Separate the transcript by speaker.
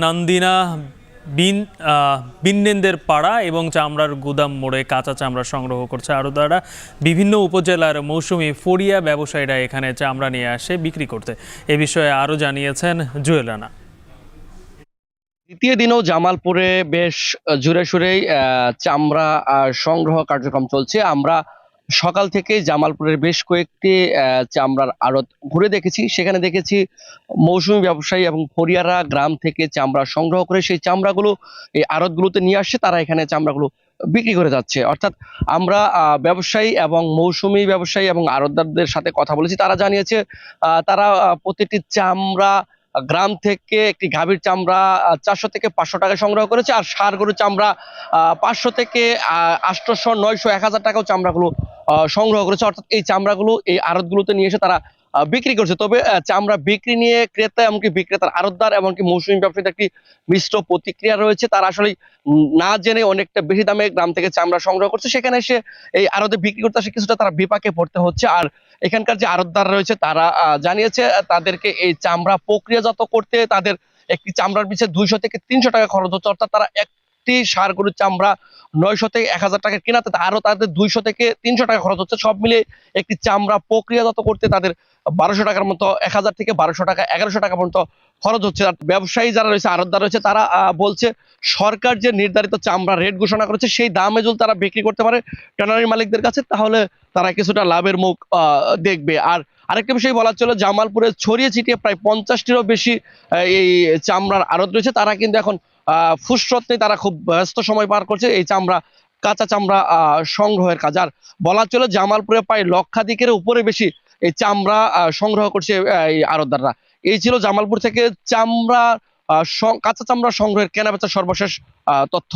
Speaker 1: নান্দিনা বিন বিন্নেনদের পাড়া এবং চামড়ার গুদাম মোড়ে কাঁচা চামড়া সংগ্রহ করছে আড়তদাররা। বিভিন্ন উপজেলার মৌসুমি ফড়িয়া ব্যবসায়ীরা এখানে চামড়া নিয়ে আসে বিক্রি করতে। এ বিষয়ে আরও জানিয়েছেন জুয়েল রানা।
Speaker 2: দ্বিতীয় দিনেও জামালপুরে বেশ জোরে সোরেই চামড়া সংগ্রহ কার্যক্রম চলছে। আমরা সকাল থেকেই জামালপুরের বেশ কয়েকটি চামড়ার আড়ত ঘুরে দেখেছি। সেখানে দেখেছি মৌসুমী ব্যবসায়ী এবং ফরিয়ারা গ্রাম থেকে চামড়া সংগ্রহ করে সেই চামড়াগুলো এই আড়তগুলোতে নিয়ে আসছে, তারা এখানে চামড়াগুলো বিক্রি করে যাচ্ছে। অর্থাৎ আমরা ব্যবসায়ী এবং মৌসুমী ব্যবসায়ী এবং আড়তদারদের সাথে কথা বলেছি। তারা জানিয়েছে তারা প্রতিটি চামড়া গ্রাম থেকে একটি গাভীর চামড়া 400 থেকে 500 টাকা সংগ্রহ করেছে, আর ষাঁড় গরুর চামড়া 500 থেকে 800, 900, 1000 টাকাও চামড়াগুলো সংগ্রহ করেছে। অর্থাৎ এই চামড়াগুলো এই আড়তগুলোতে নিয়ে এসে তারা বিক্রি করছে। তবে চামড়া বিক্রি নিয়ে ক্রেতা এমনকি বিক্রেতার, আড়তদার এমনকি মৌসুমী ব্যবসায়ীদের একটি মিশ্র প্রতিক্রিয়া রয়েছে। তারা আসলে না জেনে অনেকটা বেশি দামে গ্রাম থেকে চামড়া সংগ্রহ করছে, সেখানে এসে এই আড়তে বিক্রি করতে আসে কিছুটা তারা বিপাকে পড়তে হচ্ছে। আর এখানকার যে আড়তদার রয়েছে তারা জানিয়েছে তাদেরকে এই চামড়া প্রক্রিয়াজাত করতে তাদের একটি চামড়ার পিছনে 200 থেকে 300 টাকা খরচ হচ্ছে। অর্থাৎ তারা একটি ষাঁড় গরুর চামড়া 900 থেকে 1000 টাকা কেনাতে আরো তাদের 200 থেকে 300 টাকা খরচ হচ্ছে। সব মিলে একটি চামড়া প্রক্রিয়াজাত করতে তাদের 1200 টাকার মতো, 1000 থেকে 1200 টাকা, 1100 টাকা পর্যন্ত খরচ হচ্ছে। আর ব্যবসায়ী যারা রয়েছে, আড়তদার রয়েছে, তারা বলছে সরকার যে নির্ধারিত চামড়া রেট ঘোষণা করেছে সেই দামে যদি তারা বিক্রি করতে পারে ট্যানারি মালিকদের কাছে, তাহলে তারা কিছুটা লাভের মুখ দেখবে। আর আরেকটা বিষয় বলা চলে, জামালপুরে ছড়িয়ে ছিটিয়ে প্রায় 50টিরও বেশি এই চামড়ার আড়ত রয়েছে। তারা কিন্তু এখন ফুসরত নেই, তারা খুব ব্যস্ত সময় পার করছে এই চামড়া, কাঁচা চামড়া সংগ্রহের কাজ। আর বলা চলে জামালপুরে প্রায় লক্ষাধিকের উপরে বেশি এই চামড়া সংগ্রহ করছে এই আড়তদাররা। এই ছিল জামালপুর থেকে চামড়া কাঁচা চামড়া সংগ্রহের কেনাবেচার সর্বশেষ তথ্য।